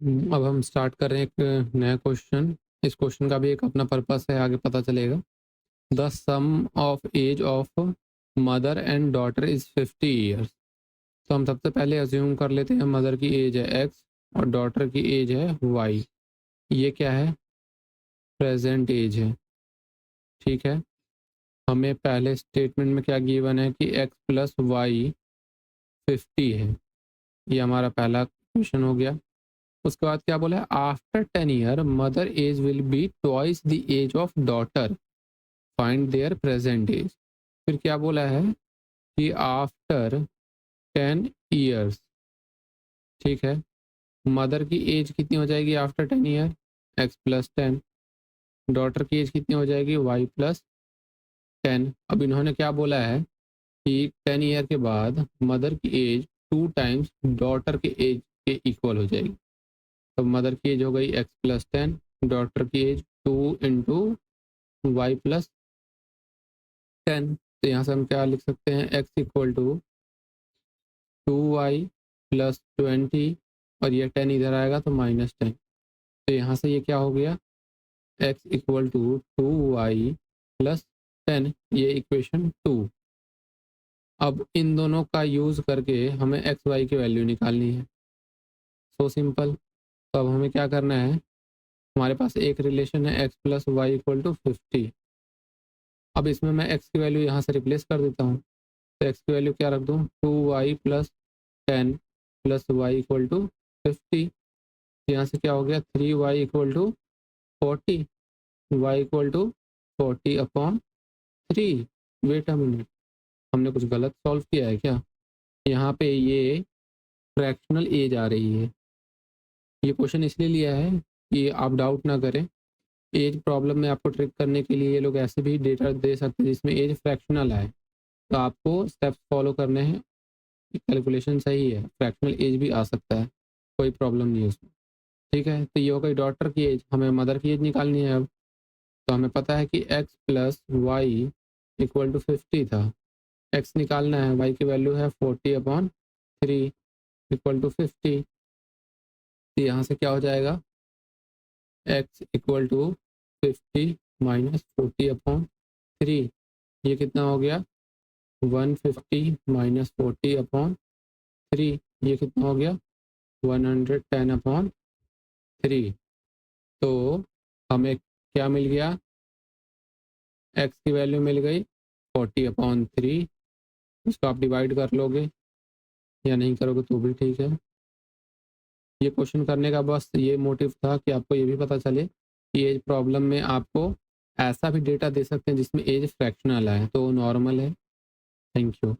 अब हम स्टार्ट कर रहे हैं एक नया क्वेश्चन। इस क्वेश्चन का भी एक अपना पर्पस है, आगे पता चलेगा। The sum of age of mother and daughter is 50 years. तो हम सबसे पहले अज्यूम कर लेते हैं मदर की एज है x और डॉटर की एज है y। ये क्या है? प्रेजेंट एज है। ठीक है, हमें पहले स्टेटमेंट में क्या गिवन है कि x प्लस वाई 50 है। ये हमारा पहला क्वेश्चन हो गया। उसके बाद क्या बोला है? After 10 year mother age will be twice the age of daughter, find their present age. फिर क्या बोला है कि आफ्टर 10 ईयर्स, ठीक है, मदर की एज कितनी हो जाएगी after 10 year? x plus 10। Daughter की एज कितनी हो जाएगी? y plus 10। अब इन्होंने क्या बोला है कि 10 ईयर के बाद मदर की एज 2 टाइम्स डॉटर के एज के इक्वल हो जाएगी। तो मदर की एज हो गई x प्लस 10, डॉटर की एज 2 इंटू वाई प्लस 10। तो यहाँ से हम क्या लिख सकते हैं? x equal to 2y plus 20, और ये 10 इधर आएगा तो माइनस 10। तो यहाँ से ये क्या हो गया? x equal to 2y plus 10, ये इक्वेशन 2। अब इन दोनों का यूज़ करके हमें एक्स वाई की वैल्यू निकालनी है। So simple. तो अब हमें क्या करना है? हमारे पास एक रिलेशन है x plus y equal to 50। अब इसमें मैं x की वैल्यू यहाँ से रिप्लेस कर देता हूँ। तो x की वैल्यू क्या रख दूँ? 2y plus 10 plus y equal to 50। यहाँ से क्या हो गया? 3y equal to 40, y equal to 40 upon 3। Wait a minute, हमने कुछ गलत सॉल्व किया है क्या? यहाँ पे ये फ्रैक्शनल एज आ रही है। ये क्वेश्चन इसलिए लिया है कि आप डाउट ना करें। एज प्रॉब्लम में आपको ट्रिक करने के लिए ये लोग ऐसे भी डेटा दे सकते हैं जिसमें एज फ्रैक्शनल आए, तो आपको स्टेप्स फॉलो करने हैं। कैलकुलेशन सही है, फ्रैक्शनल एज भी आ सकता है, कोई प्रॉब्लम नहीं है उसमें। ठीक है, तो ये हो गई डॉटर की एज। हमें मदर की एज निकालनी है अब। तो हमें पता है कि x plus y equal to 50 था। x निकालना है, y की वैल्यू है 40 अपॉन 3 इक्वल टू 50। तो यहाँ से क्या हो जाएगा? x equal to 50 minus 40 upon 3, ये कितना हो गया? 150 माइनस 40 अपॉन 3, ये कितना हो गया? 110 अपॉन 3। तो हमें क्या मिल गया? x की वैल्यू मिल गई 40 अपॉन 3। इसको आप डिवाइड कर लोगे या नहीं करोगे तो भी ठीक है। ये क्वेश्चन करने का बस ये मोटिव था कि आपको ये भी पता चले कि एज प्रॉब्लम में आपको ऐसा भी डेटा दे सकते हैं जिसमें एज फ्रैक्शनल है, तो नॉर्मल है। Thank you.